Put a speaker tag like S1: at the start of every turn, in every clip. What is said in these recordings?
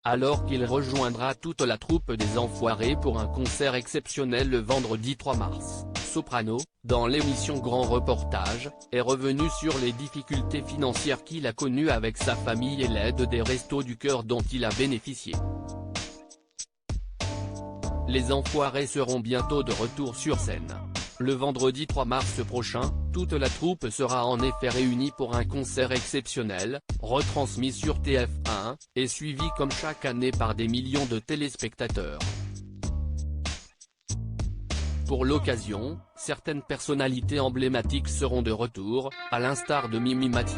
S1: alors qu'il rejoindra toute la troupe des Enfoirés pour un concert exceptionnel le vendredi 3 mars. Soprano, dans l'émission Grand Reportage, est revenu sur les difficultés financières qu'il a connues avec sa famille et l'aide des Restos du Cœur dont il a bénéficié. Les Enfoirés seront bientôt de retour sur scène. Le vendredi 3 mars prochain, toute la troupe sera en effet réunie pour un concert exceptionnel, retransmis sur TF1, et suivi comme chaque année par des millions de téléspectateurs. Pour l'occasion, certaines personnalités emblématiques seront de retour, à l'instar de Mimi Mati,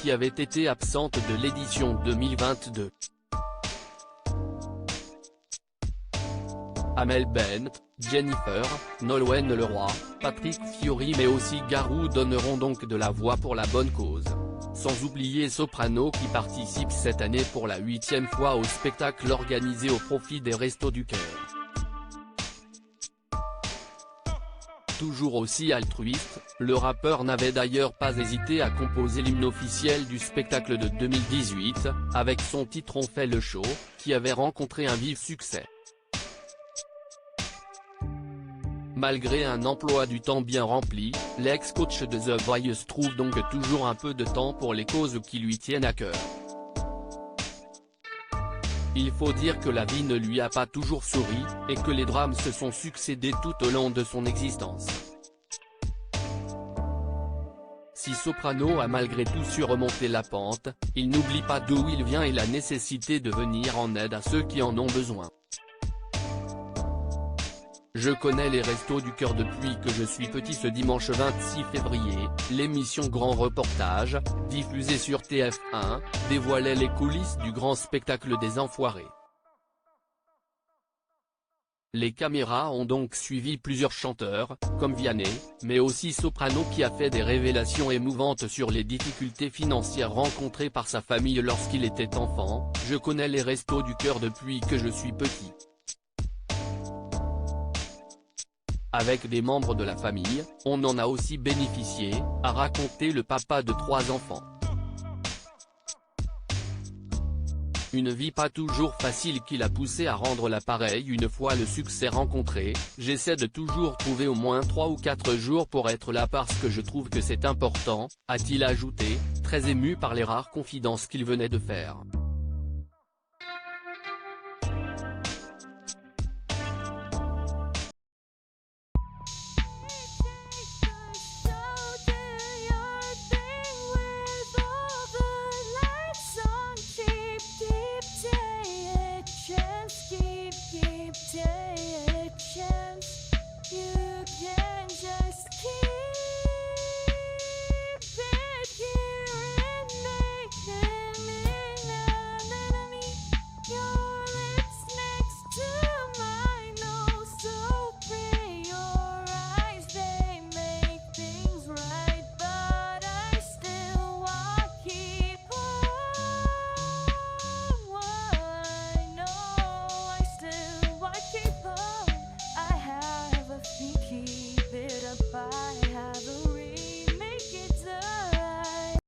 S1: qui avait été absente de l'édition 2022. Amel Bent, Jennifer, Nolwenn Leroy, Patrick Fiori mais aussi Garou donneront donc de la voix pour la bonne cause. Sans oublier Soprano qui participe cette année pour la 8e fois au spectacle organisé au profit des Restos du Cœur. Toujours aussi altruiste, le rappeur n'avait d'ailleurs pas hésité à composer l'hymne officiel du spectacle de 2018, avec son titre On fait le show, qui avait rencontré un vif succès. Malgré un emploi du temps bien rempli, l'ex-coach de The Voice trouve donc toujours un peu de temps pour les causes qui lui tiennent à cœur. Il faut dire que la vie ne lui a pas toujours souri, et que les drames se sont succédés tout au long de son existence. Si Soprano a malgré tout su remonter la pente, il n'oublie pas d'où il vient et la nécessité de venir en aide à ceux qui en ont besoin. Je connais les Restos du Cœur depuis que je suis petit. Ce dimanche 26 février, l'émission Grand Reportage, diffusée sur TF1, dévoilait les coulisses du grand spectacle des Enfoirés. Les caméras ont donc suivi plusieurs chanteurs, comme Vianney, mais aussi Soprano qui a fait des révélations émouvantes sur les difficultés financières rencontrées par sa famille lorsqu'il était enfant. Je connais les Restos du Cœur depuis que je suis petit. Avec des membres de la famille, on en a aussi bénéficié, a raconté le papa de 3 enfants. Une vie pas toujours facile qui l'a poussé à rendre l'appareil une fois le succès rencontré. J'essaie de toujours trouver au moins 3 ou 4 jours pour être là parce que je trouve que c'est important, a-t-il ajouté, très ému par les rares confidences qu'il venait de faire.